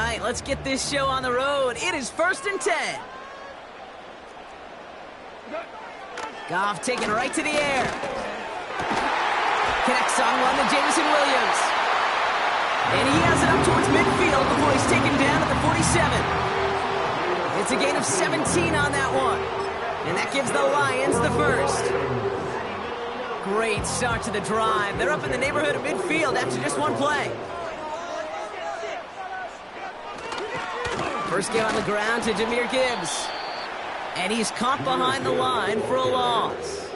right, let's get this show on the road. It is 1st and 10. Goff taken right to the air. Connects on one to Jameson Williams. And he has it up towards midfield before he's taken down at the 47. It's a gain of 17 on that one. And that gives the Lions the first. Great start to the drive. They're up in the neighborhood of midfield after just one play. First get on the ground to Jahmyr Gibbs. And he's caught behind the line for a loss.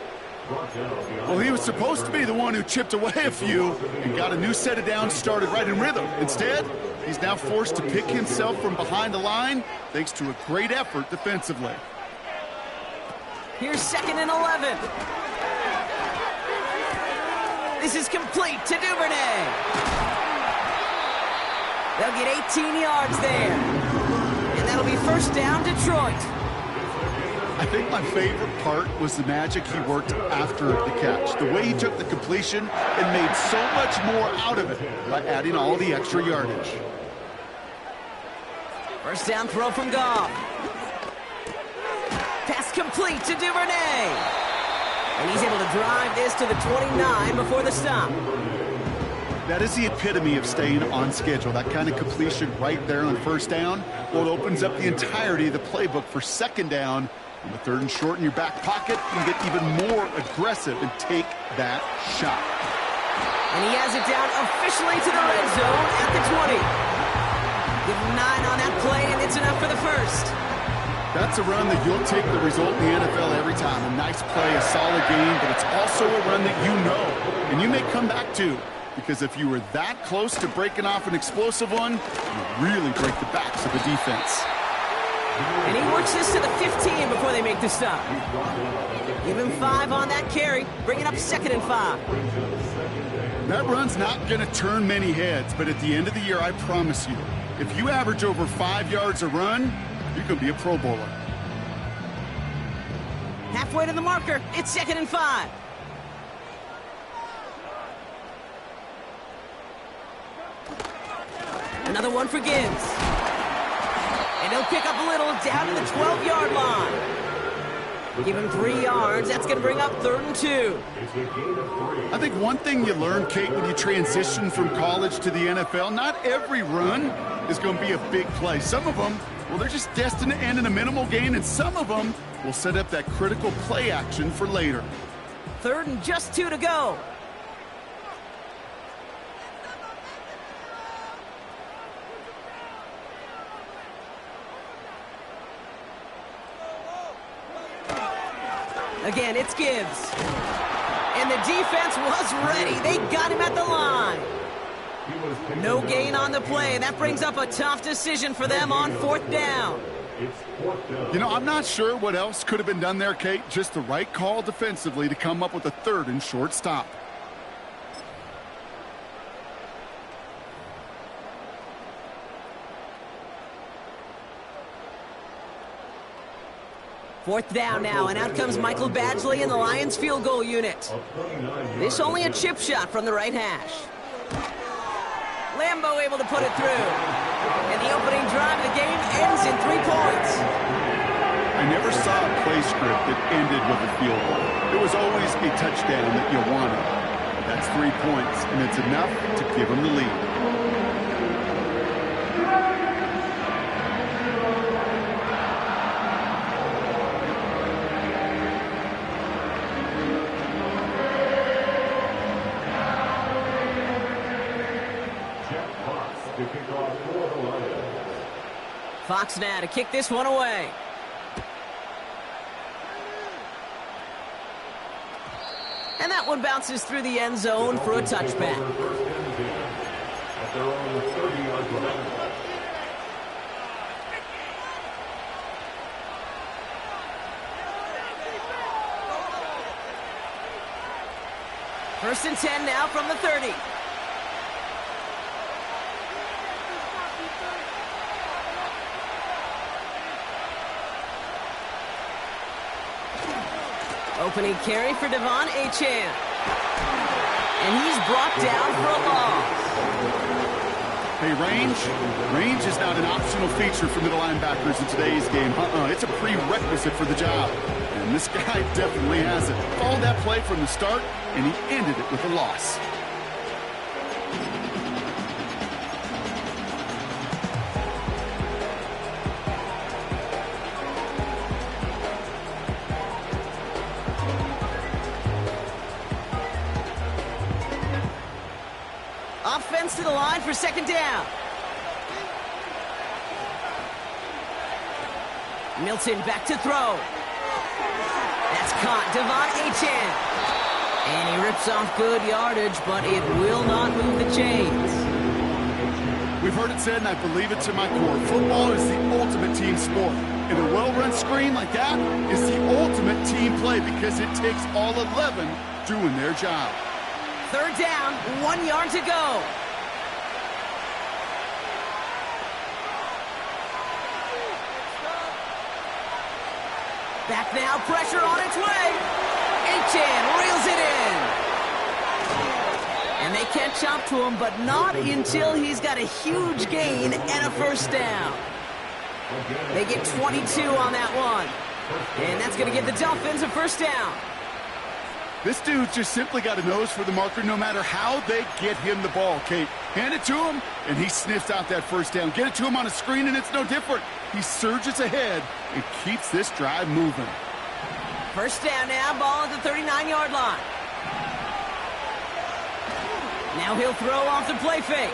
Well, he was supposed to be the one who chipped away a few and got a new set of downs started right in rhythm. Instead, he's now forced to pick himself from behind the line thanks to a great effort defensively. Here's 2nd and 11. This is complete to Duvernay. They'll get 18 yards there. And that'll be first down, Detroit. I think my favorite part was the magic he worked after the catch. The way he took the completion and made so much more out of it by adding all the extra yardage. First down throw from Goff. Pass complete to Duvernay. And he's able to drive this to the 29 before the stop. That is the epitome of staying on schedule. That kind of completion right there on first down. Well, it opens up the entirety of the playbook for second down. On the 3rd and short in your back pocket, you can get even more aggressive and take that shot. And he has it down officially to the red zone at the 20. Give him 9 on that play, and it's enough for the first. That's a run that you'll take the result in the NFL every time. A nice play, a solid game, but it's also a run that you know, and you may come back to. Because if you were that close to breaking off an explosive one, you really break the backs of the defense. And he works this to the 15 before they make the stop. Give him 5 on that carry, bringing up 2nd and 5. That run's not going to turn many heads, but at the end of the year, I promise you, if you average over 5 yards a run, you're going to be a Pro Bowler. Halfway to the marker, it's 2nd and 5. Another one for Gibbs. And he'll pick up a little down to the 12-yard line. Give him 3 yards. That's going to bring up 3rd and 2. I think one thing you learn, Kate, when you transition from college to the NFL, not every run is going to be a big play. Some of them, well, they're just destined to end in a minimal gain, and some of them will set up that critical play action for later. 3rd and just 2 to go. Again, it's Gibbs. And the defense was ready. They got him at the line. No gain on the play. That brings up a tough decision for them on 4th down. You know, I'm not sure what else could have been done there, Kate. Just the right call defensively to come up with a 3rd and short stop. Fourth down now, and out comes Michael Badgley in the Lions field goal unit. This only a chip shot from the right hash. Lambeau able to put it through. And the opening drive of the game ends in 3 points. I never saw a play script that ended with a field goal. It was always a touchdown that you wanted. That's 3 points, and it's enough to give them the lead. Fox now to kick this one away. And that one bounces through the end zone for a touchback. First and 10 now from the 30. Opening carry for Devon Achane. And he's brought down for a loss. Hey, range? Range is not an optional feature for middle linebackers in today's game. It's a prerequisite for the job. And this guy definitely has it. Followed that play from the start, and he ended it with a loss. Offense to the line for second down. Milton back to throw. That's caught. Devon Achane. And he rips off good yardage, but it will not move the chains. We've heard it said, and I believe it to my core. Football is the ultimate team sport. And a well-run screen like that is the ultimate team play because it takes all 11 doing their job. Third down, 1 yard to go. Back now, pressure on its way. Achane reels it in. And they catch up to him, but not until he's got a huge gain and a first down. They get 22 on that one. And that's going to give the Dolphins a first down. This dude's just simply got a nose for the marker no matter how they get him the ball, Kate. Hand it to him, and he sniffs out that first down. Get it to him on a screen, and it's no different. He surges ahead and keeps this drive moving. First down now, ball at the 39-yard line. Now he'll throw off the play fake.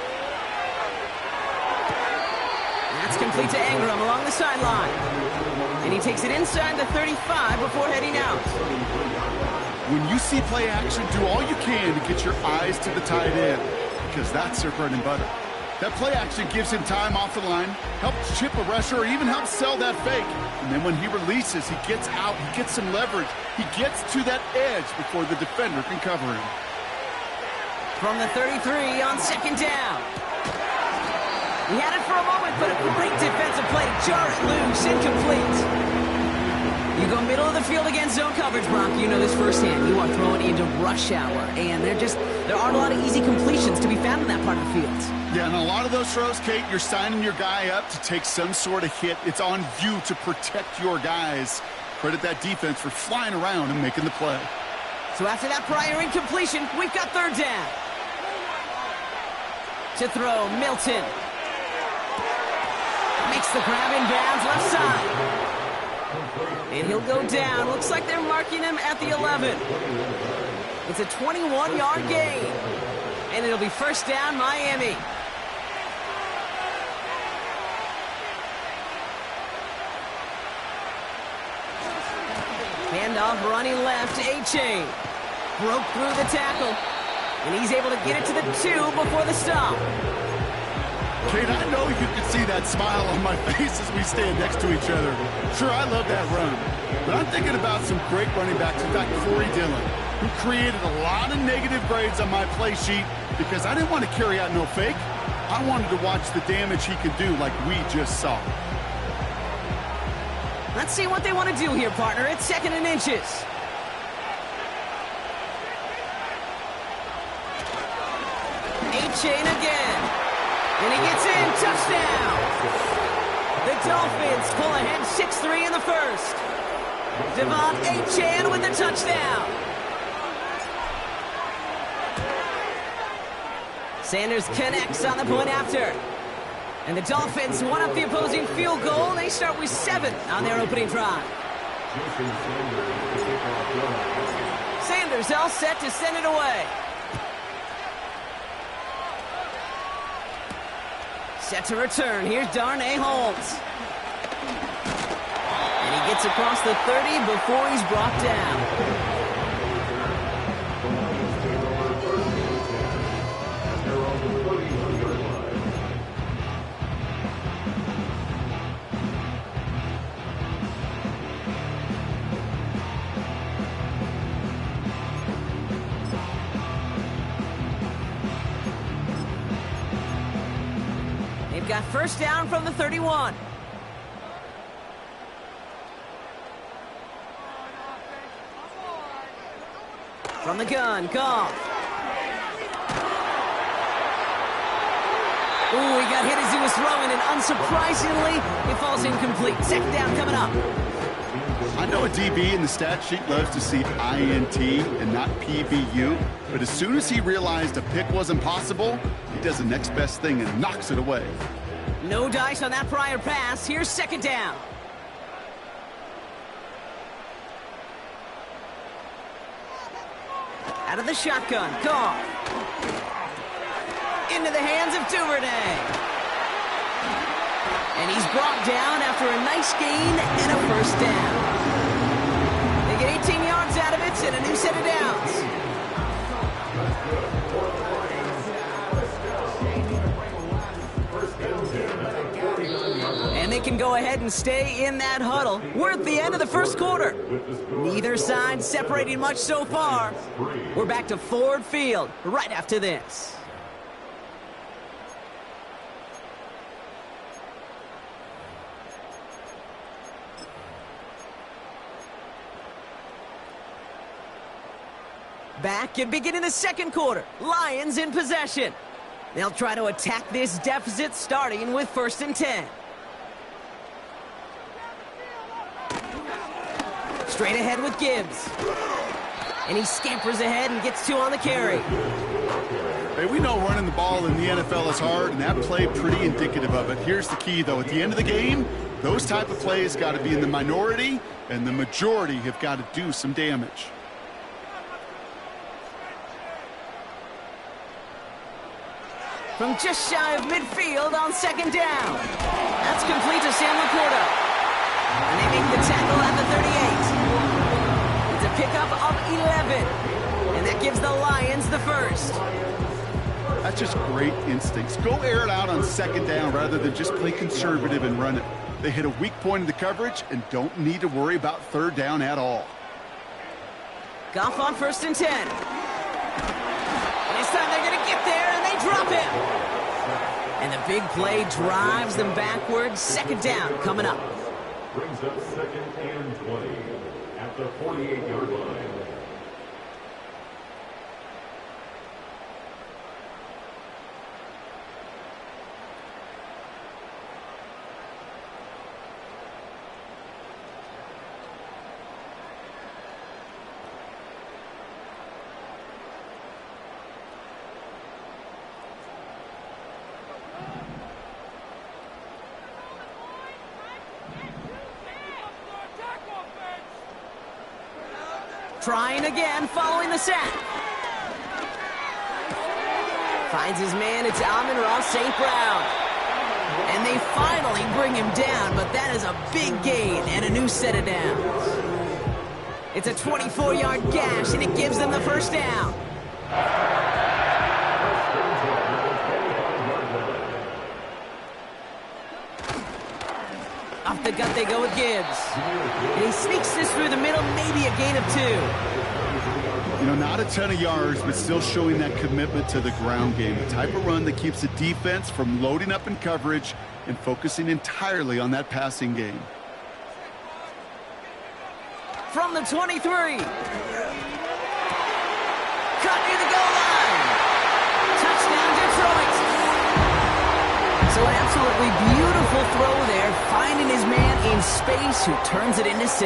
That's complete to Ingram along the sideline. And he takes it inside the 35 before heading out. When you see play action, do all you can to get your eyes to the tight end, because that's their bread and butter. That play action gives him time off the line, helps chip a rusher, or even helps sell that fake. And then when he releases, he gets out, he gets some leverage. He gets to that edge before the defender can cover him. From the 33 on second down. He had it for a moment, but a great defensive play. Jar it loose, incomplete. You go middle of the field against zone coverage, Brock. You know this firsthand. You are throwing into rush hour, and there aren't a lot of easy completions to be found in that part of the field. Yeah, and a lot of those throws, Kate, you're signing your guy up to take some sort of hit. It's on you to protect your guys. Credit that defense for flying around and making the play. So after that prior incompletion, we've got third down. To throw, Milton. Makes the grab in bounds, left side. And he'll go down. Looks like they're marking him at the 11. It's a 21-yard gain. And it'll be first down, Miami. Handoff running left to Achane. Broke through the tackle. And he's able to get it to the 2 before the stop. Kate, I know you can see that smile on my face as we stand next to each other. Sure, I love that run. But I'm thinking about some great running backs. In fact, Corey Dillon, who created a lot of negative grades on my play sheet because I didn't want to carry out no fake. I wanted to watch the damage he could do like we just saw. Let's see what they want to do here, partner. It's second and inches. Achane again. And he gets in. Touchdown. The Dolphins pull ahead 6-3 in the first. Devon Achane with the touchdown. Sanders connects on the point after. And the Dolphins one up the opposing field goal. They start with 7 on their opening drive. Sanders all set to send it away. Set to return. Here's Darnay Holmes. And he gets across the 30 before he's brought down. Got first down from the 31. From the gun, Goff. Ooh, he got hit as he was throwing, and unsurprisingly, it falls incomplete. Second down coming up. I know a DB in the stat sheet loves to see INT and not PBU, but as soon as he realized a pick wasn't possible, he does the next best thing and knocks it away. No dice on that prior pass. Here's second down. Out of the shotgun, Goff. Into the hands of Duvernay. And he's brought down after a nice gain and a first down. They get 18 yards out of it and a new set of downs. And they can go ahead and stay in that huddle. We're at the end of the first quarter. Neither side separating much so far. We're back to Ford Field right after this. Back and beginning the second quarter. Lions in possession. They'll try to attack this deficit starting with 1st and 10. Straight ahead with Gibbs. And he scampers ahead and gets 2 on the carry. Hey, we know running the ball in the NFL is hard, and that play pretty indicative of it. Here's the key, though. At the end of the game, those type of plays got to be in the minority, and the majority have got to do some damage. From just shy of midfield on second down. That's complete to Sam Laporta. And they make the tackle at the 38. It's a pickup of 11. And that gives the Lions the first. That's just great instincts. Go air it out on second down rather than just play conservative and run it. They hit a weak point in the coverage and don't need to worry about third down at all. Goff on 1st and 10. This time they're going to get there, and they drop him. And the big play drives them backwards. Second down coming up. Brings up 2nd and 20 at the 48-yard line. Trying again, following the sack. Finds his man, it's Amon-Ra St. Brown. And they finally bring him down, but that is a big gain and a new set of downs. It's a 24-yard gash, and it gives them the first down. Off the gut they go with Gibbs. And he sneaks this through the middle, maybe a gain of 2. You know, not a ton of yards, but still showing that commitment to the ground game. The type of run that keeps the defense from loading up in coverage and focusing entirely on that passing game. From the 23. Cut near the goal line. Touchdown, Detroit. So an absolutely beautiful throw there, finding his man in space who turns it into 6.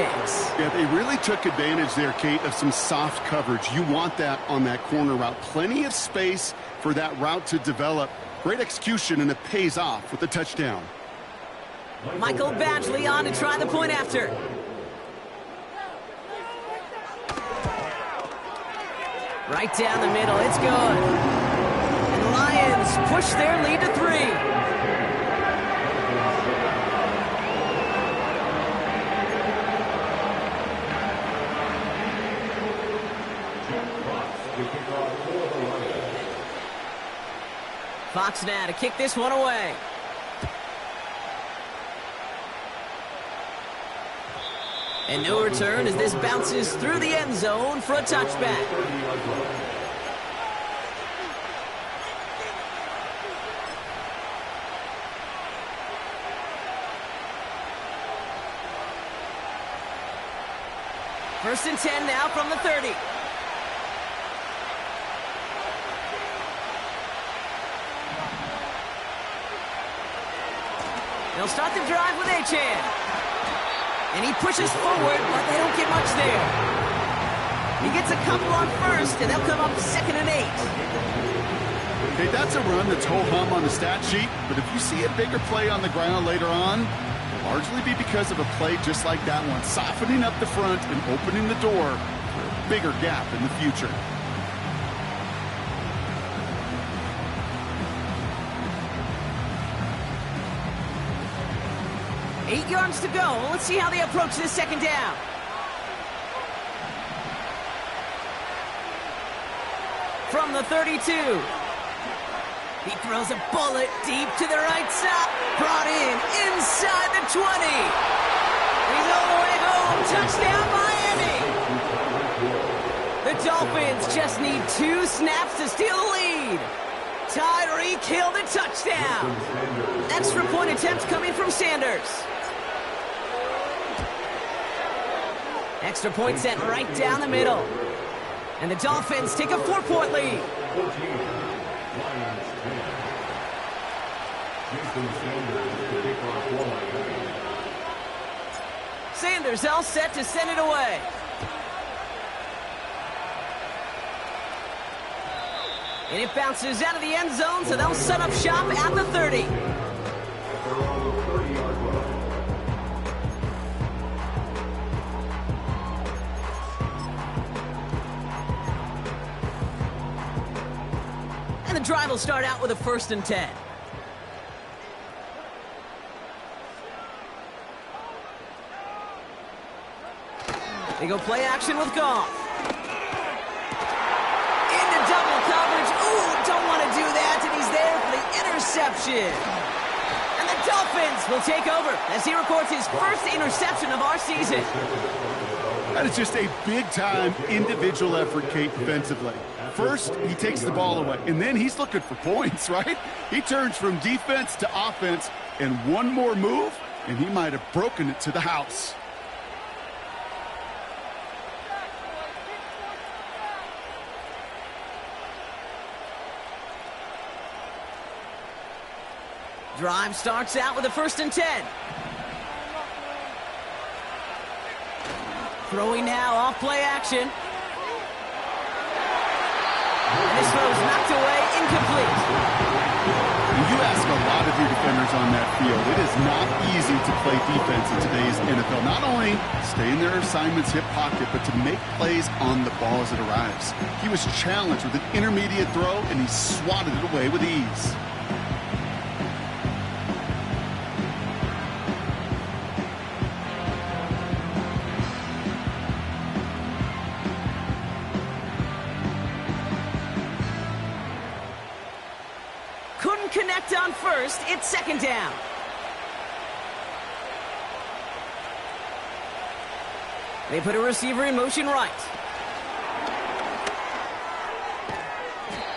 Yeah, they really took advantage there, Kate, of some soft coverage. You want that on that corner route. Plenty of space for that route to develop. Great execution, and it pays off with the touchdown. Michael Badgley on to try the point after. Right down the middle, it's good. And the Lions push their lead to 3. Fox now to kick this one away. And no return as this bounces through the end zone for a touchback. First and 10 now from the 30. They'll start the drive with Achan. And he pushes forward, but they don't get much there. He gets a couple on first, and they'll come up 2nd and 8. Okay, that's a run that's ho-hum on the stat sheet, but if you see a bigger play on the ground later on, it'll largely be because of a play just like that one, softening up the front and opening the door for a bigger gap in the future. Eight yards to go. Let's see how they approach this 2nd down. From the 32. He throws a bullet deep to the right side. Brought in inside the 20. He's all the way home. Touchdown, Miami. The Dolphins just need 2 snaps to steal the lead. Tyreek Hill the touchdown. Extra point attempt coming from Sanders. Extra point set right down the middle. And the Dolphins take a 4-point lead. Sanders all set to send it away. And it bounces out of the end zone, so they'll set up shop at the 30. And the drive will start out with a 1st and 10. They go play action with Goff. Into double coverage. Ooh, don't want to do that, and he's there for the interception. And the Dolphins will take over as he records his first interception of our season. That is just a big-time individual effort, Kate, defensively. First, he takes the ball away, and then he's looking for points, right? He turns from defense to offense, and one more move, and he might have broken it to the house. Drive starts out with a 1st and 10. Throwing now off play action. And this throw is knocked away, incomplete. You ask a lot of your defenders on that field. It is not easy to play defense in today's NFL. Not only stay in their assignment's hip pocket, but to make plays on the ball as it arrives. He was challenged with an intermediate throw, and he swatted it away with ease. Connect on first, it's 2nd down. They put a receiver in motion right.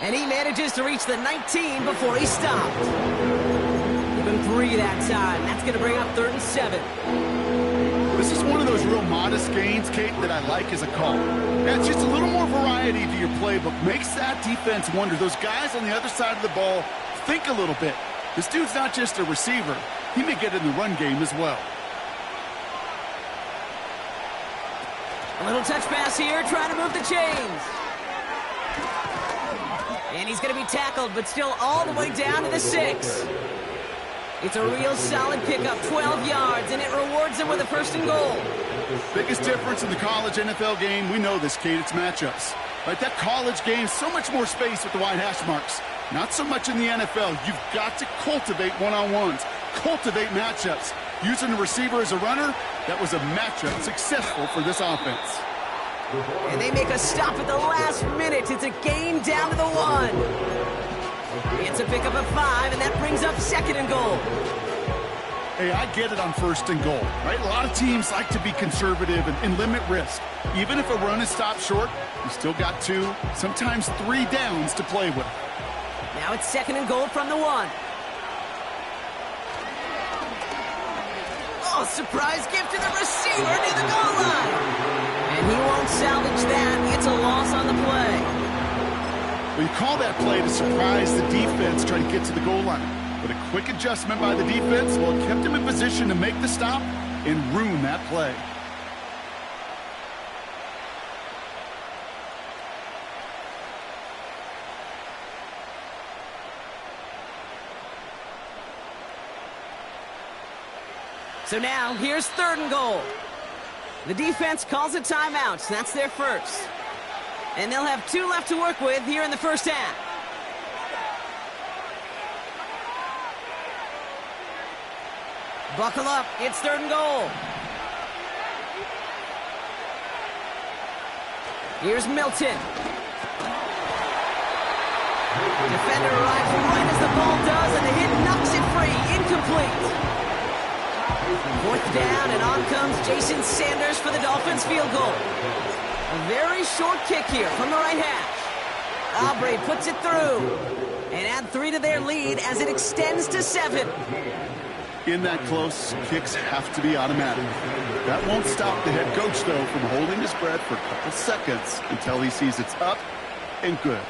And he manages to reach the 19 before he stopped. Give him 3 that time. That's going to bring up 3rd and 7. This is one of those real modest gains, Kate, that I like as a call. That's just a little more variety to your playbook. Makes that defense wonder. Those guys on the other side of the ball think a little bit. This dude's not just a receiver. He may get in the run game as well. A little touch pass here, trying to move the chains. And he's going to be tackled, but still all the way down to the 6. It's a real solid pickup, 12 yards, and it rewards him with a 1st and goal. Biggest difference in the college NFL game, we know this, Kate, it's matchups. Right, that college game, so much more space with the wide hash marks. Not so much in the NFL. You've got to cultivate one-on-ones, cultivate matchups. Using the receiver as a runner, that was a matchup successful for this offense. And they make a stop at the last minute. It's a gain down to the 1. It's a pickup of 5, and that brings up 2nd and goal. Hey, I get it on 1st and goal, right? A lot of teams like to be conservative and limit risk. Even if a run is stopped short, you still got 2, sometimes 3 downs to play with. Now it's 2nd and goal from the 1. Oh, surprise gift to the receiver near the goal line. And he won't salvage that. It's a loss on the play. Well, you call that play to surprise the defense trying to get to the goal line. But a quick adjustment by the defense, well, it kept him in position to make the stop and ruin that play. So now, here's 3rd and goal. The defense calls a timeout. That's their first. And they'll have 2 left to work with here in the first half. Buckle up. It's 3rd and goal. Here's Milton. Defender arrives right as the ball does, and the hit knocks it free. Incomplete. 4th down, and on comes Jason Sanders for the Dolphins field goal. A very short kick here from the right hash. Aubrey puts it through and add 3 to their lead as it extends to 7. In that close, kicks have to be automatic. That won't stop the head coach, though, from holding his breath for a couple seconds until he sees it's up and good.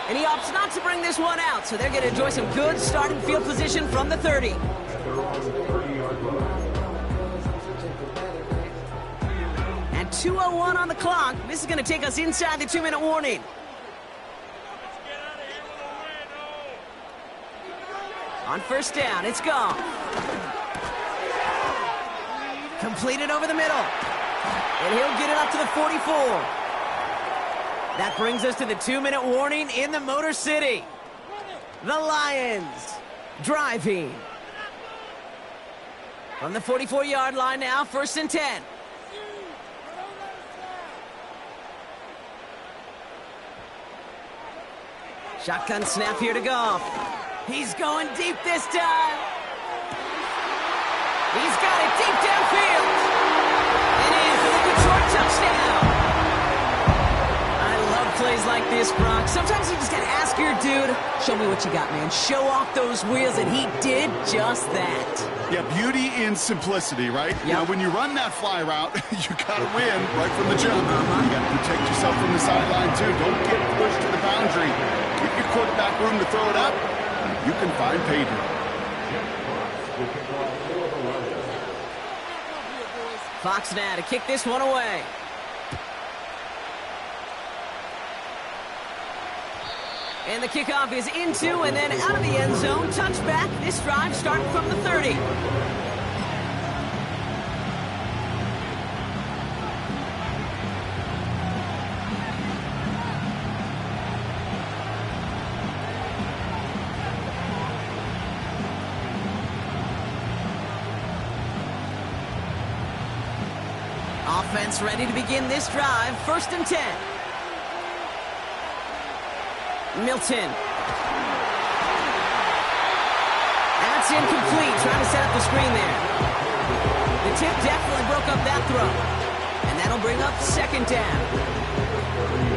And he opts not to bring this one out, so they're going to enjoy some good starting field position from the 30. And 2:01 on the clock. This is going to take us inside the 2-minute warning. On first down, it's gone. Completed over the middle. And he'll get it up to the 44. That brings us to the 2-minute warning in the Motor City. The Lions driving. From the 44-yard line now, 1st and 10. Shotgun snap here to Goff. He's going deep this time. He's got it deep downfield. It is for the Detroit touchdown. I love plays like this, Brock. Sometimes you just got to ask your dude, show me what you got, man. Show off those wheels, and he did just that. Yeah, beauty in simplicity, right? Yep. Now, when you run that fly route, you got to win right from the jump. You got to protect yourself from the sideline, too. Don't get pushed to the boundary. Give your quarterback room to throw it up. You can find pay dirt. Fox now to kick this one away. And the kickoff is into and then out of the end zone. Touchback. This drive starting from the 30. Offense ready to begin this drive. 1st and 10. Milton. That's incomplete. Trying to set up the screen there. The tip definitely broke up that throw. And that'll bring up 2nd down.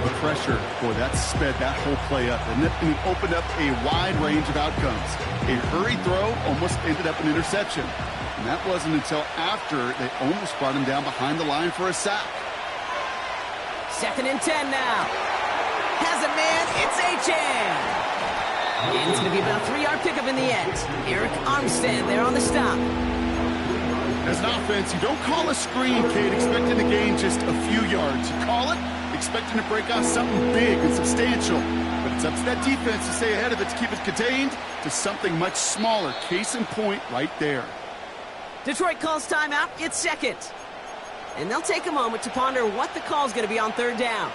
The pressure, boy, that sped that whole play up. And it opened up a wide range of outcomes. A hurried throw almost ended up an interception. And that wasn't until after they almost brought him down behind the line for a sack. 2nd and 10 now. Has a man, it's Achane. And it's going to be about a 3-yard pickup in the end. Eric Armstead there on the stop. As an offense, you don't call a screen, Kate, expecting to gain just a few yards. You call it expecting to break out something big and substantial. But it's up to that defense to stay ahead of it, to keep it contained to something much smaller. Case in point right there. Detroit calls timeout. It's 2nd. And they'll take a moment to ponder what the call is going to be on 3rd down.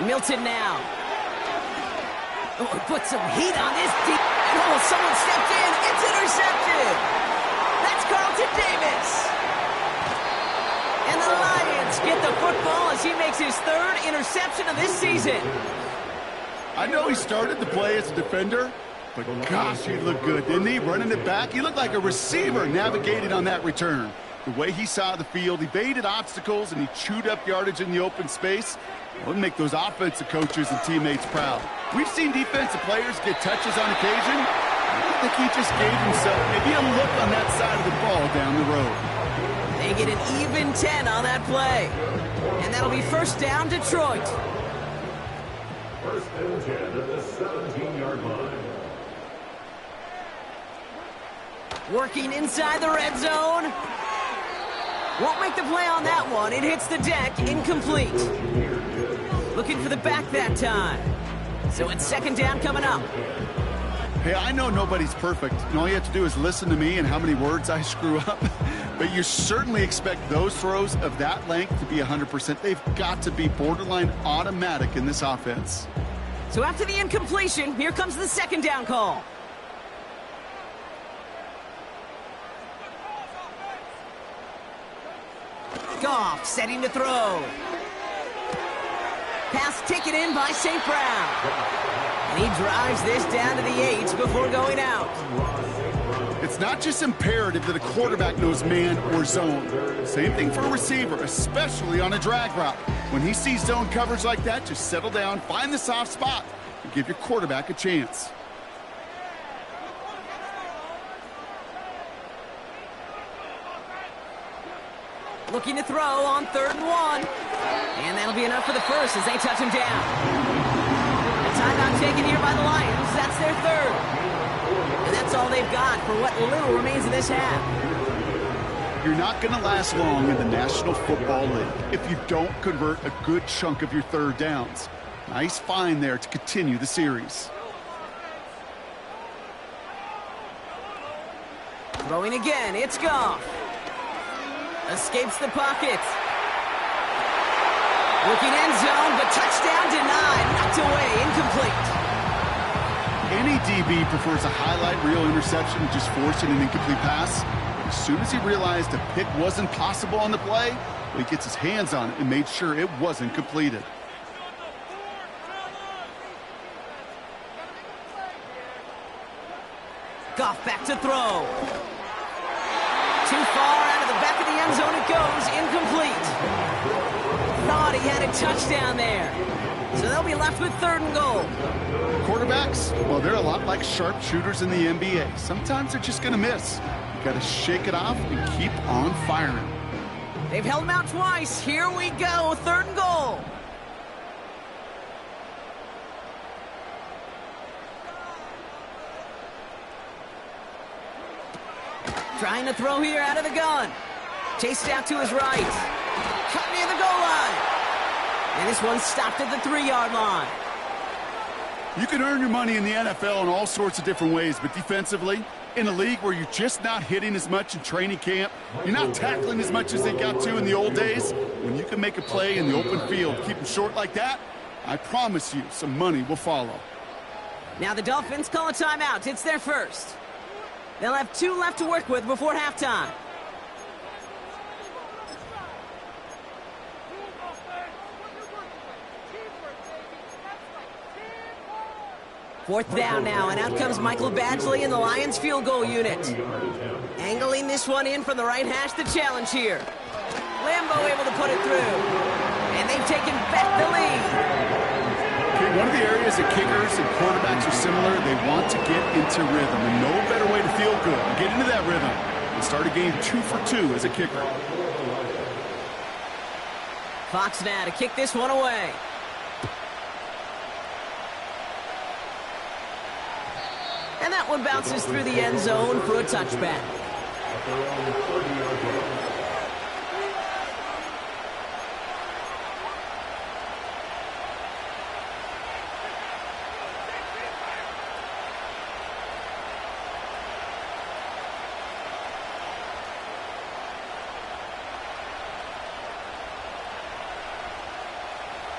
Milton now. Oh, put some heat on this deep. And Oh, someone stepped in. It's intercepted. That's Carlton Davis. And the Lions get the football as he makes his third interception of this season. I know he started the play as a defender, but gosh, he looked good, didn't he? Running it back, he looked like a receiver navigating on that return. The way he saw the field, he baited obstacles, and he chewed up yardage in the open space. It would make those offensive coaches and teammates proud. We've seen defensive players get touches on occasion. I think he just gave himself maybe a look on that side of the ball down the road. They get an even 10 on that play. And that'll be first down, Detroit. First and 10 at the 17-yard line. Working inside the red zone. Won't make the play on that one. It hits the deck, incomplete. Looking for the back that time. So it's second down coming up. Hey, I know nobody's perfect, and all you have to do is listen to me and how many words I screw up. But you certainly expect those throws of that length to be 100%. They've got to be borderline automatic in this offense. So after the incompletion, here comes the second down call. Goff setting to throw. Pass taken in by St. Brown. And he drives this down to the 8 before going out. It's not just imperative that a quarterback knows man or zone. Same thing for a receiver, especially on a drag route. When he sees zone coverage like that, just settle down, find the soft spot, and give your quarterback a chance. Looking to throw on 3rd and 1. And that'll be enough for the first as they touch him down. A timeout taken here by the Lions. That's their third. And that's all they've got for what little remains of this half. You're not going to last long in the National Football League if you don't convert a good chunk of your third downs. Nice find there to continue the series. Throwing again, it's Goff. Escapes the pocket. Looking end zone, but touchdown denied. Knocked away, incomplete. Any DB prefers a highlight reel interception, just forcing an incomplete pass. As soon as he realized a pick wasn't possible on the play, he gets his hands on it and made sure it wasn't completed. Goff back to throw. Too far out of the back of the end zone it goes, incomplete. Thought he had a touchdown there. So they'll be left with 3rd and goal. Quarterbacks, well, they're a lot like sharpshooters in the NBA. Sometimes they're just going to miss. You got to shake it off and keep on firing. They've held him out twice. Here we go, 3rd and goal. Trying to throw here out of the gun. Chased out to his right. Cut near the goal line. And this one stopped at the 3-yard line. You can earn your money in the NFL in all sorts of different ways, but defensively, in a league where you're just not hitting as much in training camp, you're not tackling as much as they got to in the old days, when you can make a play in the open field, keep them short like that, I promise you some money will follow. Now the Dolphins call a timeout. It's their first. They'll have 2 left to work with before halftime. Fourth down now, and out comes Michael Badgley in the Lions field goal unit. Angling this one in from the right hash, the challenge here. Lambo able to put it through. And they've taken back the lead. Okay, one of the areas that kickers and quarterbacks are similar, they want to get into rhythm. And no better way to feel good and get into that rhythm and start a game 2 for 2 as a kicker. Fox now to kick this one away. And that one bounces through the end zone for a touchback.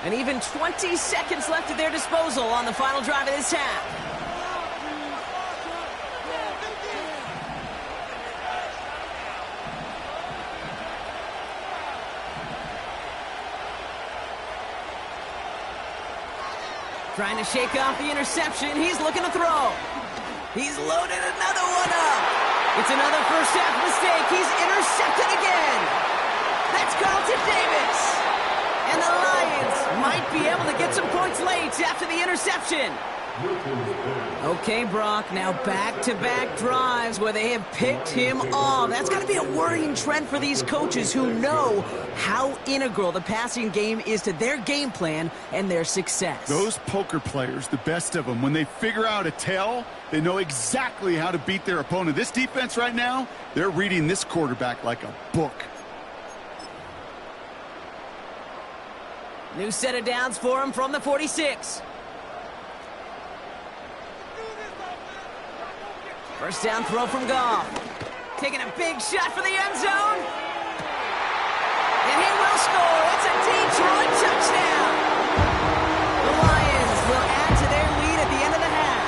And even 20 seconds left at their disposal on the final drive of this half. Trying to shake off the interception. He's looking to throw. He's loaded another one up. It's another first half mistake. He's intercepted again. That's Carlton Davis. And the Lions might be able to get some points late after the interception. Okay, Brock, now back-to-back drives where they have picked him off. That's got to be a worrying trend for these coaches who know how integral the passing game is to their game plan and their success. Those poker players, the best of them, when they figure out a tell, they know exactly how to beat their opponent. This defense right now, they're reading this quarterback like a book. New set of downs for him from the 46. First down throw from Goff. Taking a big shot for the end zone. And he will score. It's a Detroit touchdown. The Lions will add to their lead at the end of the half.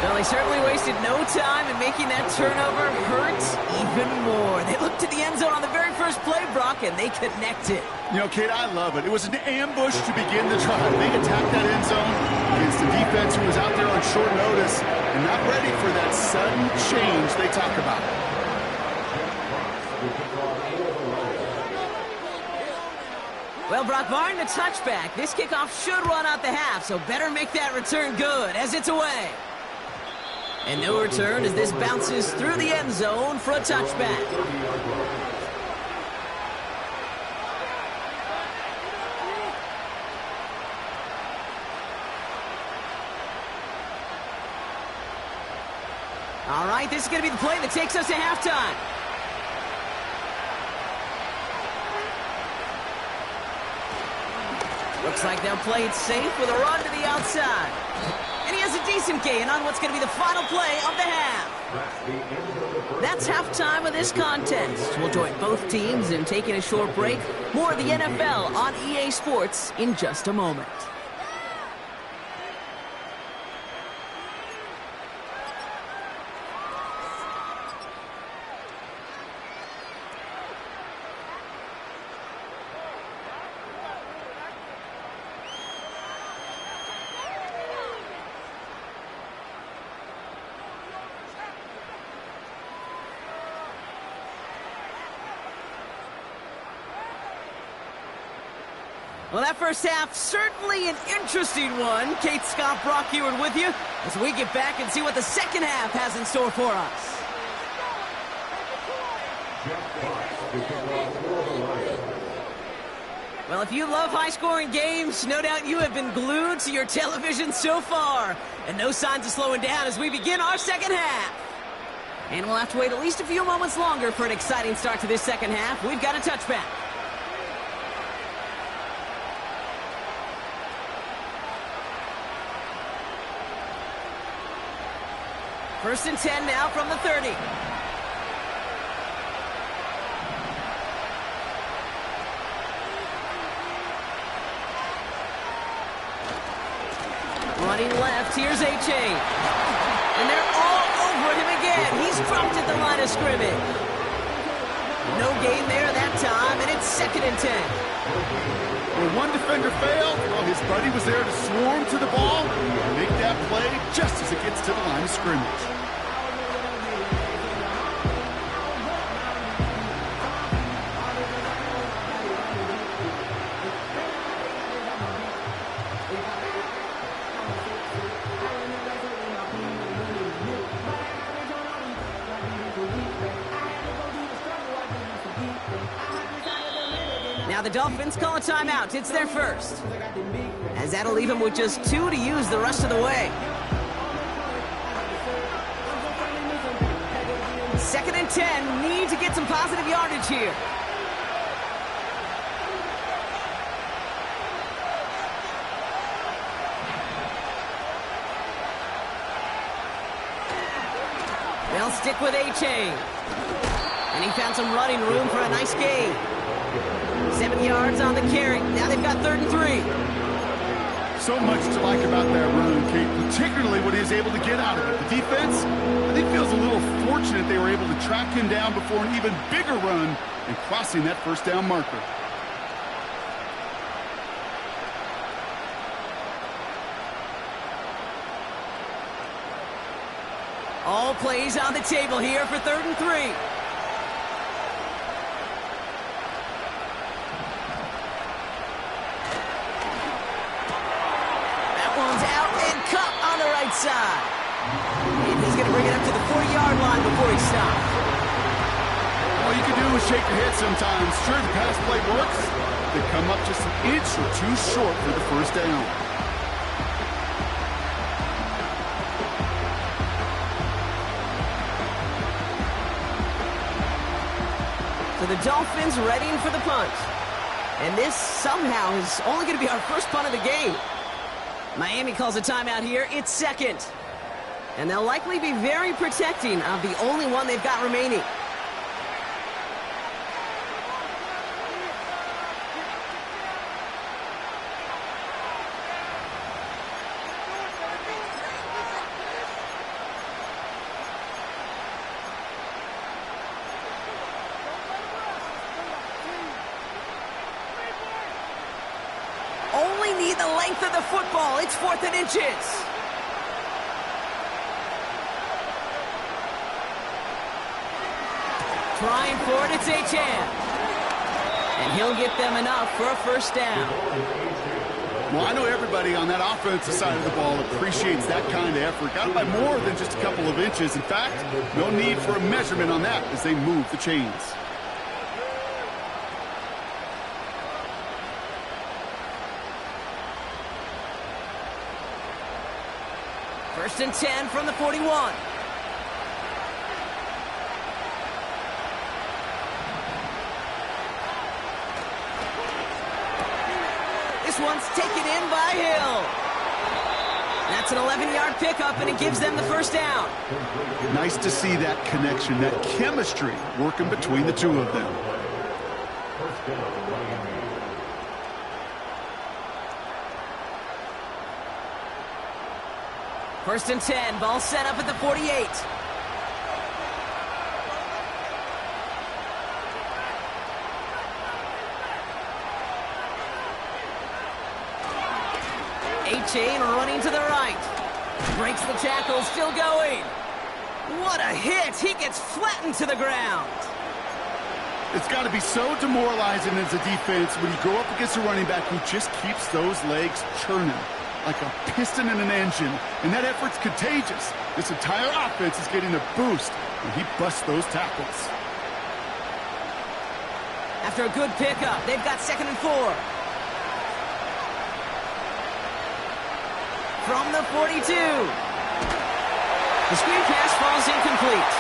Well, they certainly wasted no time in making that turnover hurt even more. They looked to the end zone on the very first play, Brock, and they connected. You know, Kate, I love it. It was an ambush to begin the drive. They attacked that end zone against the defense who was out there on short notice and not ready for that sudden change they talk about. Well, Brock, barring the touchback, this kickoff should run out the half, so better make that return good as it's away. And no return as this bounces through the end zone for a touchback. All right, this is going to be the play that takes us to halftime. Looks like they'll play it safe with a run to the outside. And he has a decent gain on what's going to be the final play of the half. That's halftime of this contest. We'll join both teams in taking a short break. More of the NFL on EA Sports in just a moment. Well, that first half, certainly an interesting one. Kate, Scott, Brock Eward with you as we get back and see what the second half has in store for us. Well, if you love high-scoring games, no doubt you have been glued to your television so far. And no signs of slowing down as we begin our second half. And we'll have to wait at least a few moments longer for an exciting start to this second half. We've got a touchback. First and 10 now from the 30. Running left, here's A-Chain. And they're all over him again. He's dropped at the line of scrimmage. No gain there that time, and it's second and 10. When one defender failed, well, his buddy was there to swarm to the ball and make that play just as it gets to the line of scrimmage. Now the Dolphins call a timeout. It's their first. As that'll leave them with just 2 to use the rest of the way. Second and 10. Need to get some positive yardage here. They'll stick with A-Chain. And he found some running room for a nice gain. 7 yards on the carry. Now they've got 3rd and 3. So much to like about that run, Kate, particularly what he was able to get out of it. The defense, I think, feels a little fortunate they were able to track him down before an even bigger run and crossing that first down marker. All plays on the table here for 3rd and 3. That one's out and cut on the right side. And he's going to bring it up to the 40-yard line before he stops. All you can do is shake your head sometimes. Sure, the pass play works. They come up just an inch or two short for the first down. So the Dolphins readying for the punt. And this somehow is only going to be our first punt of the game. Miami calls a timeout here. It's 2nd. And they'll likely be very protecting of the only one they've got remaining. Only need the length of the football. It's 4th and inches. Trying for it, it's Achane. And he'll get them enough for a first down. Well, I know everybody on that offensive side of the ball appreciates that kind of effort. Got it by more than just a couple of inches. In fact, no need for a measurement on that as they move the chains. First and 10 from the 41. This one's taken in by Hill. That's an 11-yard pickup, and it gives them the first down. Nice to see that connection, that chemistry working between the two of them. First and 10, ball set up at the 48. Achane running to the right. Breaks the tackle, still going. What a hit! He gets flattened to the ground. It's got to be so demoralizing as a defense when you go up against a running back who just keeps those legs churning like a piston in an engine, and that effort's contagious. This entire offense is getting a boost when he busts those tackles. After a good pickup, they've got 2nd and 4. From the 42. The screen pass falls incomplete.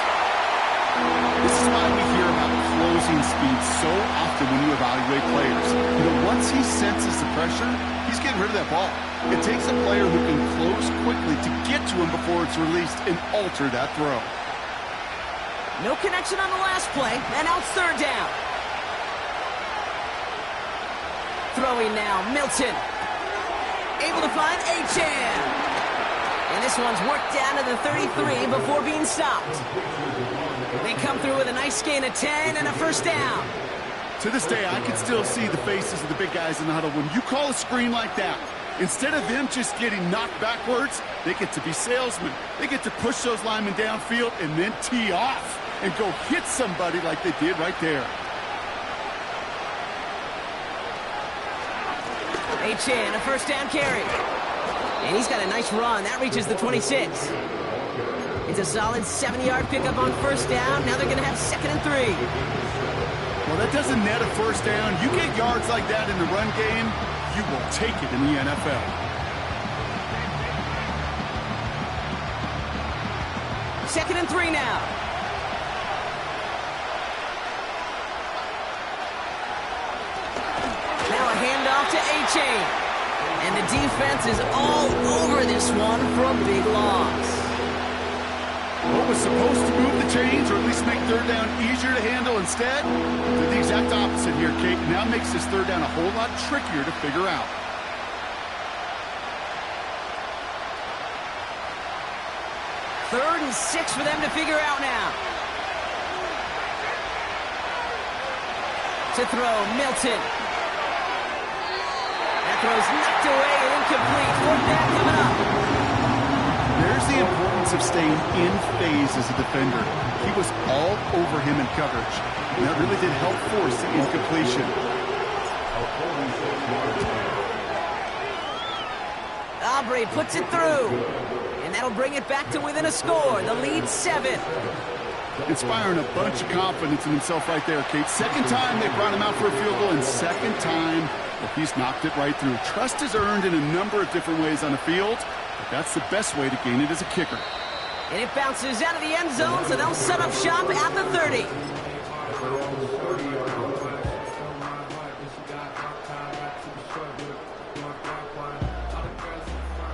This is why we hear about closing speed so often when you evaluate players. You know, once he senses the pressure, he's getting rid of that ball. It takes a player who can close quickly to get to him before it's released and alter that throw. No connection on the last play, and now it's 3rd down. Throwing now, Milton. Able to find Achane. And this one's worked down to the 33 before being stopped. They come through with a nice gain of 10 and a first down. To this day, I can still see the faces of the big guys in the huddle. When you call a screen like that, instead of them just getting knocked backwards, they get to be salesmen. They get to push those linemen downfield and then tee off and go hit somebody like they did right there. Achane, a first down carry. And he's got a nice run. That reaches the 26. It's a solid 7-yard pickup on first down. Now they're going to have 2nd and 3. Well, that doesn't net a first down. You get yards like that in the run game, you will take it in the NFL. Second and 3 now. Now a handoff to Achane. And the defense is all over this one for a big loss. What was supposed to move the chains, or at least make 3rd down easier to handle instead, did the exact opposite here, Kate. Now makes this 3rd down a whole lot trickier to figure out. Third and 6 for them to figure out now. To throw, Milton. That throw's knocked away and incomplete. 4th down coming up. There's the the importance of staying in phase as a defender. He was all over him in coverage, and that really did help force the incompletion. Aubrey puts it through, and that'll bring it back to within a score. The lead's 7. Inspiring a bunch of confidence in himself right there, Kate. Second time they brought him out for a field goal, and second time that he's knocked it right through. Trust is earned in a number of different ways on the field, but that's the best way to gain it as a kicker. And it bounces out of the end zone, so they'll set up shop at the 30.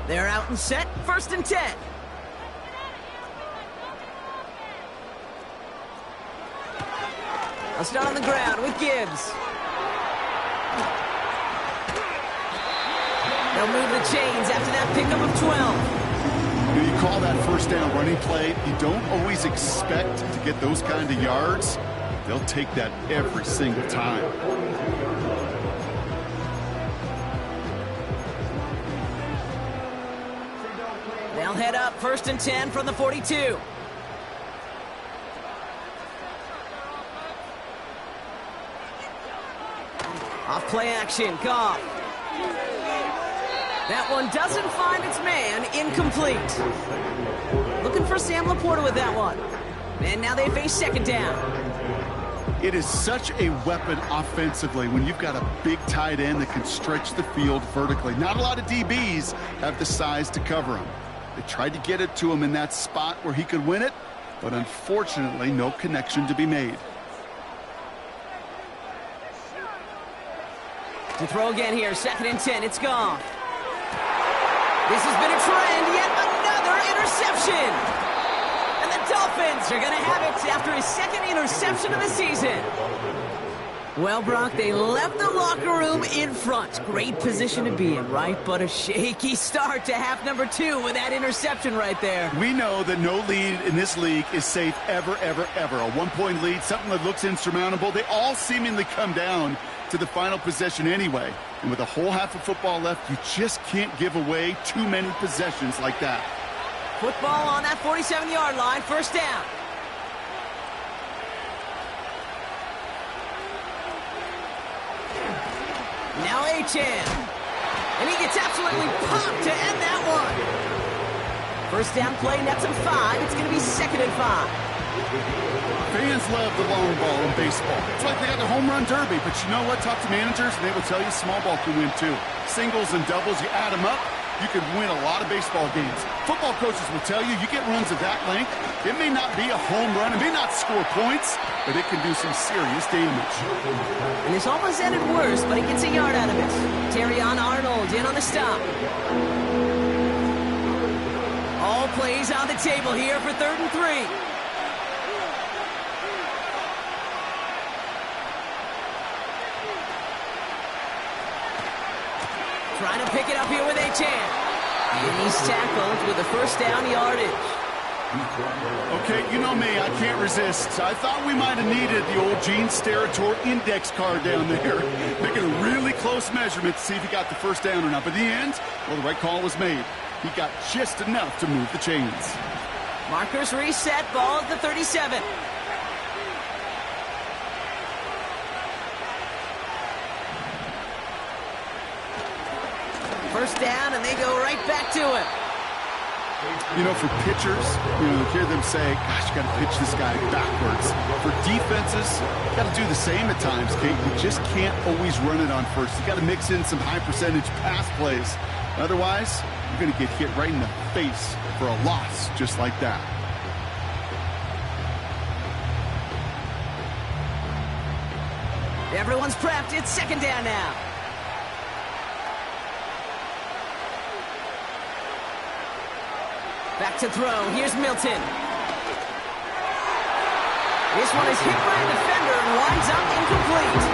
They're out and set, 1st and 10. They'll start on the ground with Gibbs. They'll move the chains after that pickup of 12. You call that first down running play. You don't always expect to get those kind of yards. They'll take that every single time. They'll head up 1st and 10 from the 42. Off play action, Goff. That one doesn't find its man, incomplete. Looking for Sam Laporta with that one. And now they face 2nd down. It is such a weapon offensively when you've got a big tight end that can stretch the field vertically. Not a lot of DBs have the size to cover him. They tried to get it to him in that spot where he could win it, but unfortunately, no connection to be made. To throw again here, 2nd and 10, it's gone. This has been a trend, yet another interception. And the Dolphins are going to have it after his 2nd interception of the season. Well, Brock, they left the locker room in front. Great position to be in, right? But a shaky start to half number 2 with that interception right there. We know that no lead in this league is safe ever, ever, ever. A 1-point lead, something that looks insurmountable. They all seemingly come down to the final possession anyway. And with a whole half of football left, you just can't give away too many possessions like that. Football on that 47-yard line, 1st down. Now Achane. And he gets absolutely popped to end that one. 1st down play, nets him 5. It's going to be 2nd and 5. Fans love the long ball in baseball. It's like they got the home run derby, but you know what? Talk to managers, and they will tell you small ball can win too. Singles and doubles, you add them up, you can win a lot of baseball games. Football coaches will tell you, you get runs of that length, it may not be a home run, it may not score points, but it can do some serious damage. And this almost ended worse, but he gets a yard out of it. Terrion Arnold in on the stop. All plays on the table here for 3rd and 3. Trying to pick it up here with Achane. And he's tackled with the 1st down yardage. Okay, you know me, I can't resist. I thought we might have needed the old Gene Steratore index card down there. Making a really close measurement to see if he got the 1st down or not. But in the end, well, the right call was made. He got just enough to move the chains. Markers reset, ball at the 37. First down, and they go right back to him. You know, for pitchers, you hear them say, gosh, you got to pitch this guy backwards. For defenses, you got to do the same at times, Kate. You just can't always run it on first. You got to mix in some high-percentage pass plays. Otherwise, you're going to get hit right in the face for a loss just like that. Everyone's prepped. It's 2nd down now. Back to throw. Here's Milton. This one is hit by a defender and winds up incomplete.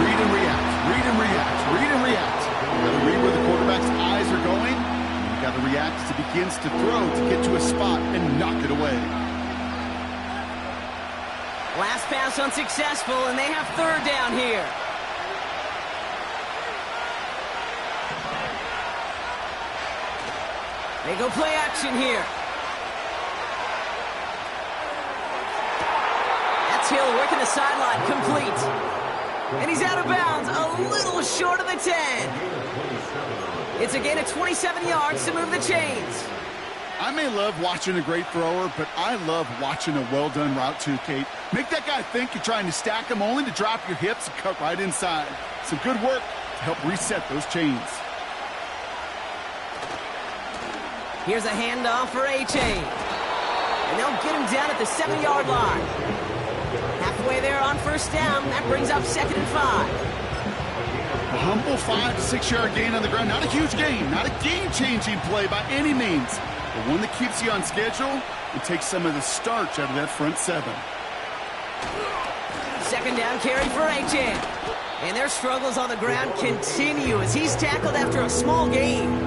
Read and react. Read and react. Read and react. You got to read where the quarterback's eyes are going. You got to react as he begins to throw to get to a spot and knock it away. Last pass unsuccessful, and they have 3rd down here. They go play action here. That's Hill working the sideline, complete. And he's out of bounds, a little short of the 10. It's a gain of 27 yards to move the chains. I may love watching a great thrower, but I love watching a well-done route too, Kate. Make that guy think you're trying to stack him only to drop your hips and cut right inside. Some good work to help reset those chains. Here's a handoff for A-Chain. And they'll get him down at the 7-yard line. Halfway there on first down, that brings up 2nd and 5. A humble 5 to 6 yard gain on the ground. Not a huge gain, not a game-changing play by any means, but one that keeps you on schedule and takes some of the starch out of that front 7. 2nd down carry for A-Chain. And their struggles on the ground continue as he's tackled after a small gain.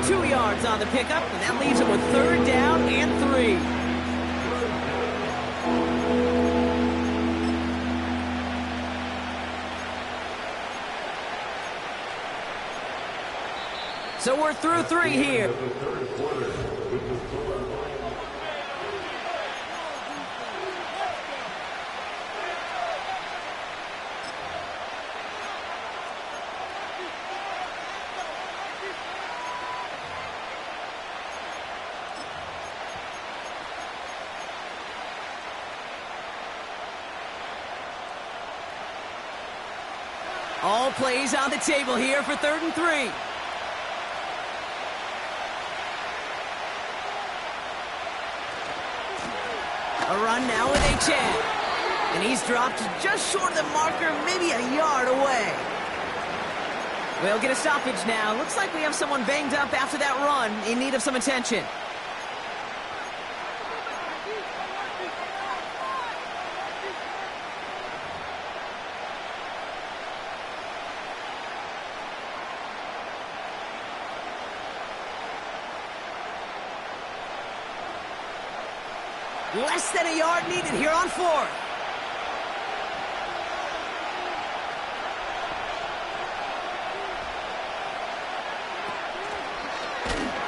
2 yards on the pickup, and that leaves him with 3rd down and 3. So we're through 3 here. All plays on the table here for 3rd and 3. A run now with A-Chain. And he's dropped just short of the marker, maybe a yard away. We'll get a stoppage now. Looks like we have someone banged up after that run, in need of some attention. Less than a yard needed here on 4th.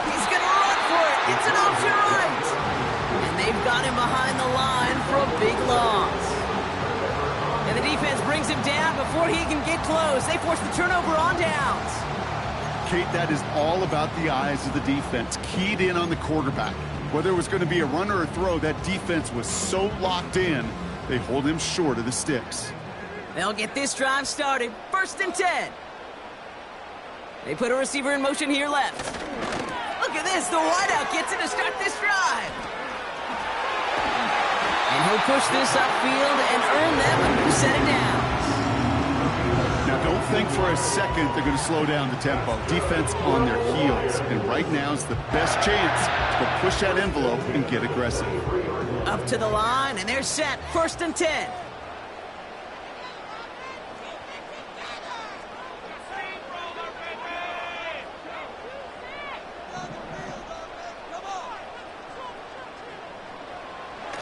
He's going to run for it. It's an option right. And they've got him behind the line for a big loss. And the defense brings him down before he can get close. They force the turnover on downs. Kate, that is all about the eyes of the defense, keyed in on the quarterback. Whether it was going to be a run or a throw, that defense was so locked in, they hold him short of the sticks. They'll get this drive started. 1st and 10. They put a receiver in motion here left. Look at this. The wideout gets it to start this drive. And he'll push this upfield and earn them a new set of downs. Now, don't think for a second they're going to slow down the tempo. Defense on their heels. And right now is the best chance to go push that envelope and get aggressive. Up to the line, and they're set. 1st and 10.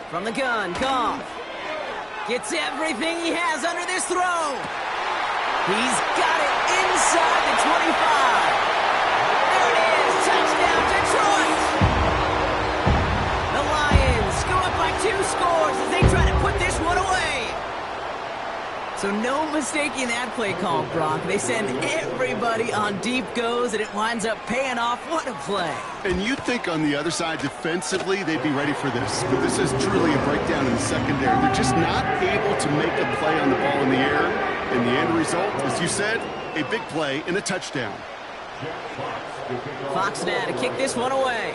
From the gun, Goff gets everything he has under this throw. He's got it inside the 25. There it is, touchdown Detroit. The Lions go up by 2 scores as they try to put this one away. So no mistaking that play call, Brock. They send everybody on deep goes, and it winds up paying off. What a play. And you'd think on the other side, defensively, they'd be ready for this. But this is truly a breakdown in the secondary. They're just not able to make a play on the ball in the air. And the end result, as you said, a big play and a touchdown. Fox now to kick this one away.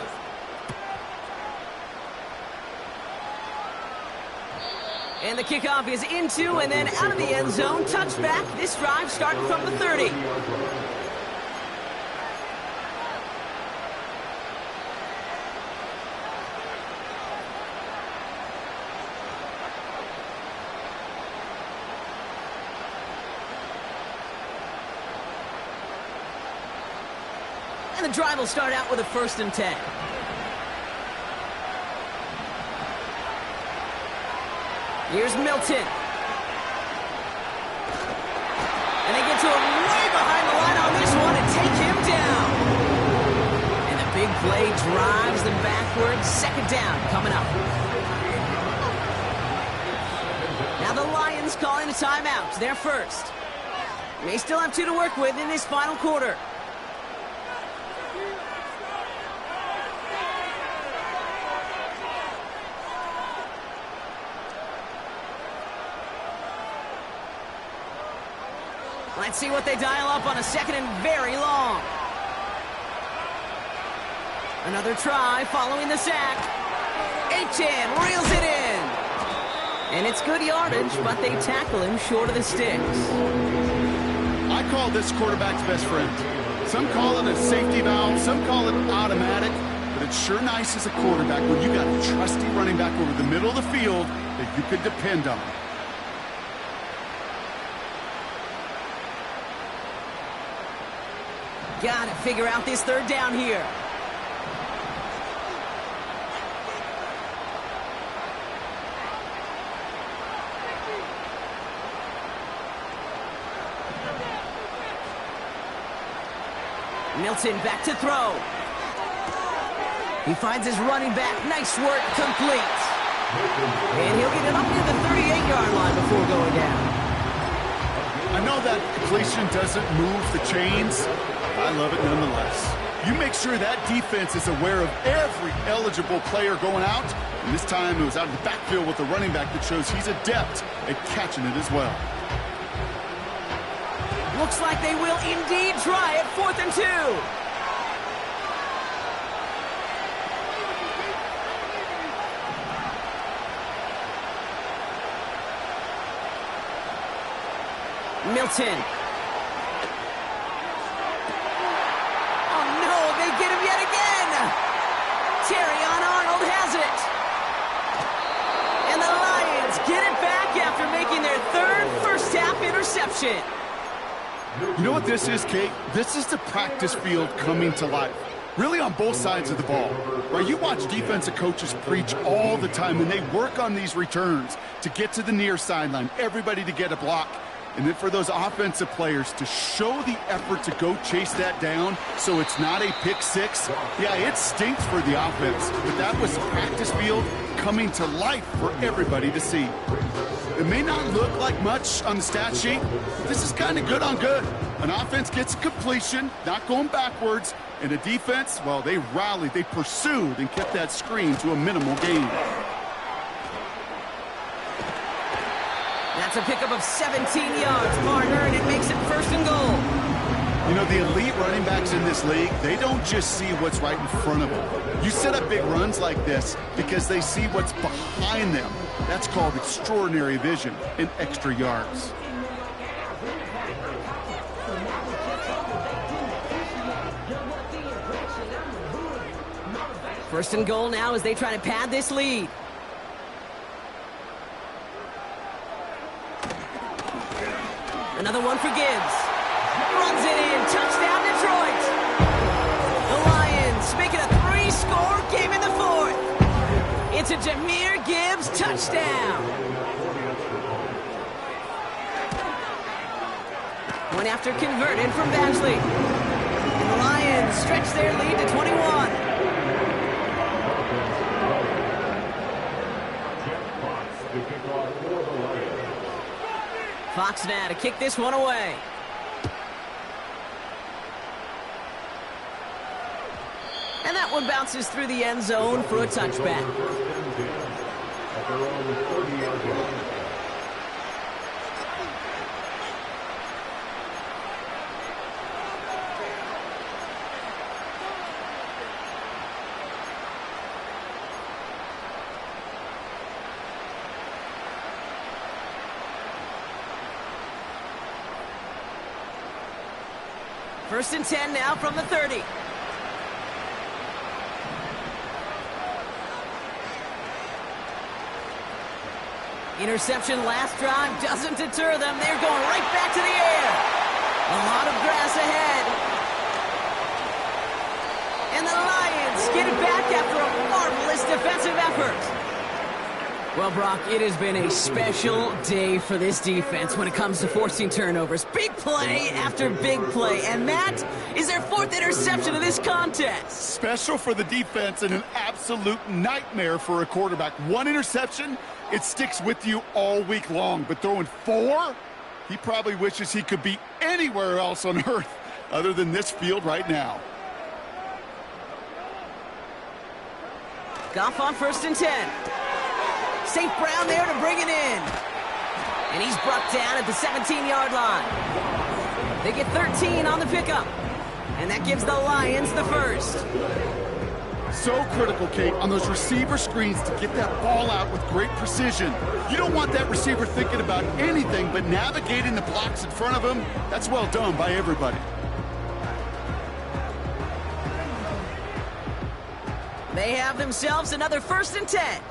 And the kickoff is into and then out of the end zone. Touchback. This drive starting from the 30. And the drive will start out with a 1st and 10. Here's Milton. And they get to him way behind the line on this one and take him down. And the play drives them backwards. Second down coming up. Now the Lions calling a timeout. They're first. They still have 2 to work with in this final quarter. Let's see what they dial up on a second and very long. Another try following the sack. Etienne reels it in. And it's good yardage, but they tackle him short of the sticks. I call this quarterback's best friend. Some call it a safety valve, some call it automatic, but it's sure nice as a quarterback when you got a trusty running back over the middle of the field that you can depend on. Got to figure out this third down here. Milton back to throw. He finds his running back. Nice work, complete. And he'll get it up near the 38-yard line before going down. I know that completion doesn't move the chains. I love it nonetheless. You make sure that defense is aware of every eligible player going out. And this time it was out of the backfield with the running back that shows he's adept at catching it as well. Looks like they will indeed try it. 4th and 2. Milton. Oh no, they get him yet again. Terrion Arnold has it. And the Lions get it back after making their 3rd first-half interception. You know what this is, Kate? This is the practice field coming to life. Really on both sides of the ball. Right? You watch defensive coaches preach all the time, and they work on these returns to get to the near sideline, everybody to get a block. And then for those offensive players to show the effort to go chase that down so it's not a pick six. Yeah, it stinks for the offense, but that was practice field coming to life for everybody to see. It may not look like much on the stat sheet. This is kind of good on good. An offense gets a completion, not going backwards, and a defense, well, they rallied, they pursued, and kept that screen to a minimal gain. That's a pickup of 17 yards, partner, and it makes it 1st and goal. You know, the elite running backs in this league, they don't just see what's right in front of them. You set up big runs like this because they see what's behind them. That's called extraordinary vision and extra yards. First and goal now as they try to pad this lead. Another one for Gibbs. Runs it in. Touchdown, Detroit. The Lions make it a 3-score game in the 4th. It's a Jahmyr Gibbs touchdown. One after converted from Badgley. And the Lions stretch their lead to 21. Fox now to kick this one away. And that one bounces through the end zone for a touchback. First and 10 now from the 30. Interception last drive doesn't deter them. They're going right back to the air. A lot of grass ahead. And the Lions get it back after a marvelous defensive effort. Well, Brock, it has been a special day for this defense when it comes to forcing turnovers. Big play after big play, and that is their 4th interception of this contest. Special for the defense and an absolute nightmare for a quarterback. 1 interception, it sticks with you all week long, but throwing 4, he probably wishes he could be anywhere else on earth other than this field right now. Goff on 1st and 10. St. Brown there to bring it in. And he's brought down at the 17-yard line. They get 13 on the pickup. And that gives the Lions the 1st. So critical, Kate, on those receiver screens to get that ball out with great precision. You don't want that receiver thinking about anything but navigating the blocks in front of him. That's well done by everybody. They have themselves another 1st and 10.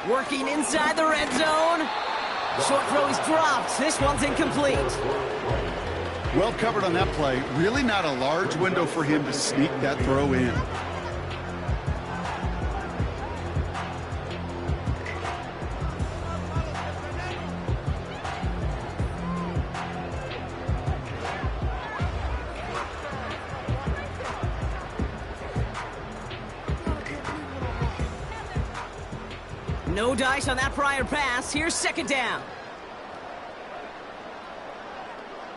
Working inside the red zone. Short throw is dropped. This one's incomplete. Well covered on that play. Really not a large window for him to sneak that throw in. No dice on that prior pass. Here's 2nd down.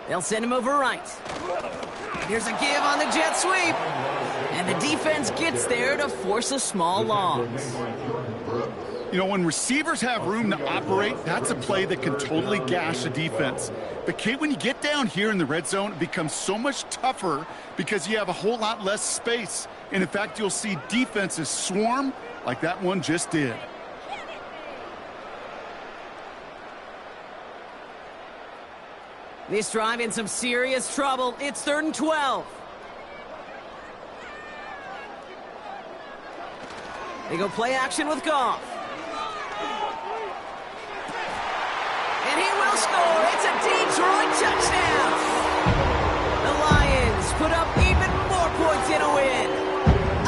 They'll send him over right. Here's a give on the jet sweep. And the defense gets there to force a small loss. You know, when receivers have room to operate, that's a play that can totally gash a defense. But, Kate, when you get down here in the red zone, it becomes so much tougher because you have a whole lot less space. And, in fact, you'll see defenses swarm like that one just did. This drive in some serious trouble. It's 3rd and 12. They go play action with Goff. And he will score. It's a Detroit touchdown. The Lions put up even more points in a win.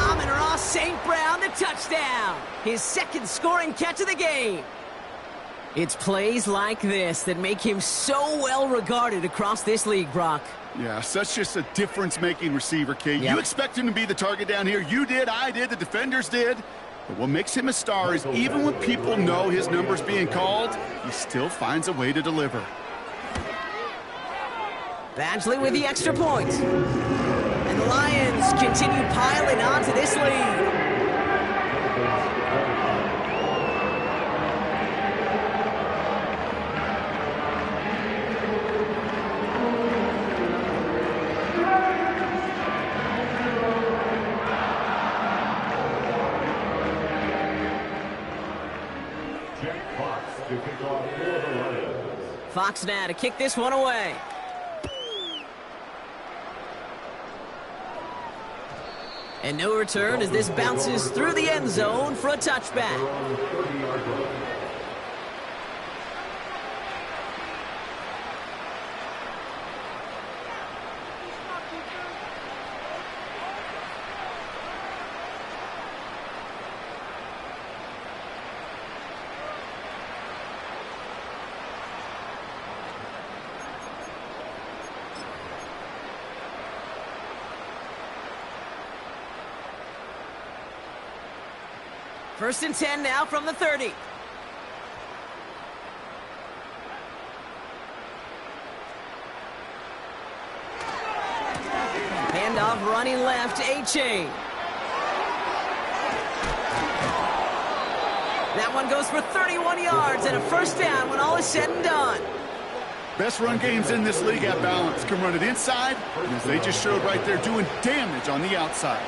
Amon-Ra St. Brown, the touchdown. His 2nd scoring catch of the game. It's plays like this that make him so well regarded across this league, Brock. Yeah, such just a difference-making receiver, Kate. Yep. You expect him to be the target down here. You did, I did, the defenders did. But what makes him a star is even when people know his number's being called, he still finds a way to deliver. Badgley with the extra point. And the Lions continue piling on to this lead. Fox now to kick this one away. And no return as this bounces through the end zone for a touchback. First and 10 now from the 30. Handoff running left, A-Chain. That one goes for 31 yards and a 1st down when all is said and done. Best run games in this league at balance. Can run it inside, and as they just showed right there, doing damage on the outside.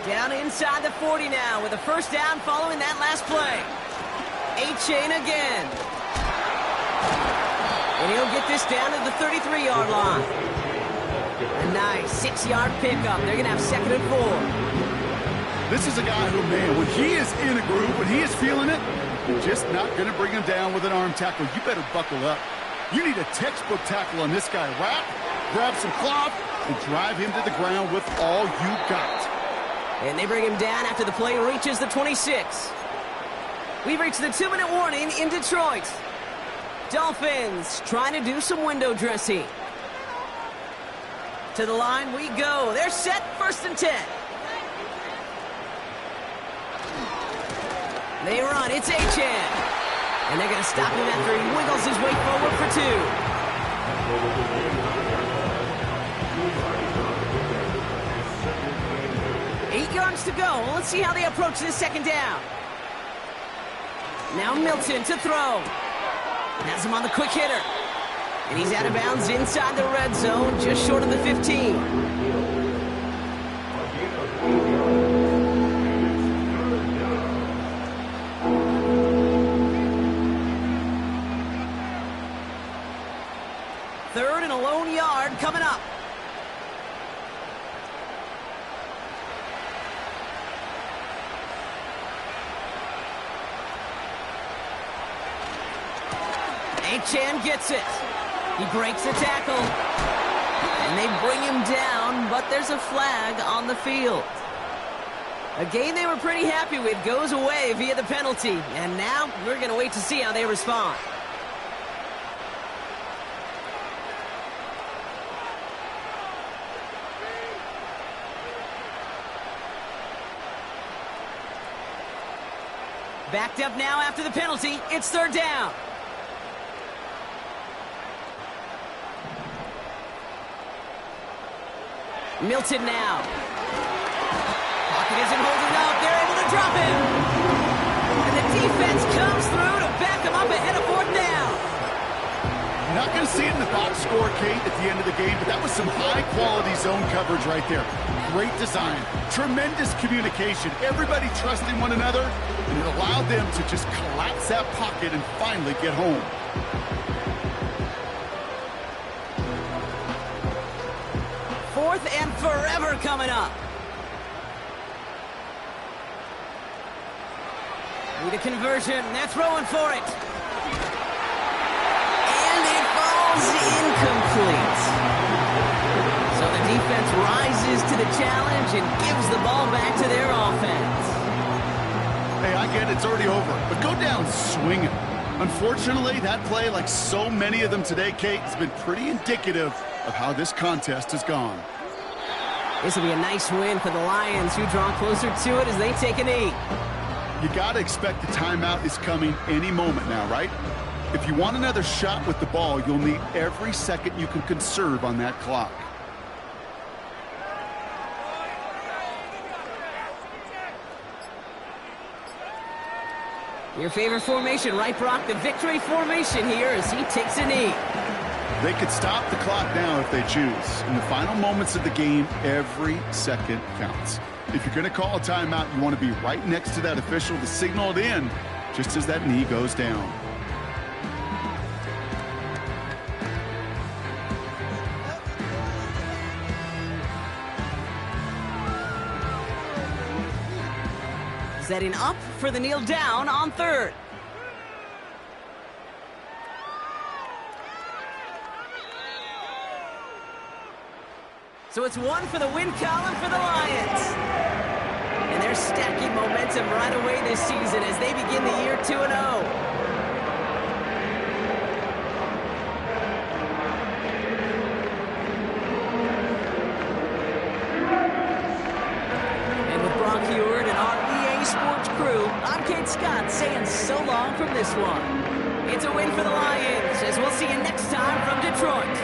Down inside the 40 now with a 1st down following that last play. A-Chain again. And he'll get this down to the 33-yard line. A nice 6-yard pickup. They're going to have 2nd and 4. This is a guy who, man, when he is in a groove, when he is feeling it, you're just not going to bring him down with an arm tackle. You better buckle up. You need a textbook tackle on this guy. Wrap, grab some cloth, and drive him to the ground with all you got. And they bring him down after the play reaches the 26. We've reached the 2-minute warning in Detroit. Dolphins trying to do some window dressing. To the line we go. They're set, 1st and 10. They run, it's Achane. And they're going to stop him after he wiggles his way forward for 2. 8 yards to go. Let's see how they approach this 2nd down. Now Milton to throw. Has him on the quick hitter. And he's out of bounds inside the red zone, just short of the 15. Third and a lone yard coming up. Achane gets it. He breaks the tackle. And they bring him down, but there's a flag on the field. A game they were pretty happy with goes away via the penalty. And now we're going to wait to see how they respond. Backed up now after the penalty. It's 3rd down. Milton now. Pocket isn't holding up. They're able to drop him. And the defense comes through to back him up ahead of 4th down. You're not going to see it in the box score, Kate, at the end of the game, but that was some high-quality zone coverage right there. Great design, tremendous communication, everybody trusting one another, and it allowed them to just collapse that pocket and finally get home. Fourth and forever coming up. Need a conversion. They're throwing for it. And it falls incomplete. So the defense rises to the challenge and gives the ball back to their offense. Hey, I get it. It's already over. But go down swinging. Unfortunately, that play, like so many of them today, Kate, has been pretty indicative of how this contest has gone. This will be a nice win for the Lions, who draw closer to it as they take a knee. You got to expect the timeout is coming any moment now, right? If you want another shot with the ball, you'll need every second you can conserve on that clock. Your favorite formation, right, Brock? The victory formation here as he takes a knee. They could stop the clock now if they choose. In the final moments of the game, every second counts. If you're going to call a timeout, you want to be right next to that official to signal it in just as that knee goes down. Setting up for the kneel down on 3rd. So it's 1 for the win column for the Lions. And they're stacking momentum right away this season as they begin the year 2-0. And with Brock Heward and our EA Sports crew, I'm Kate Scott saying so long from this one. It's a win for the Lions, as we'll see you next time from Detroit.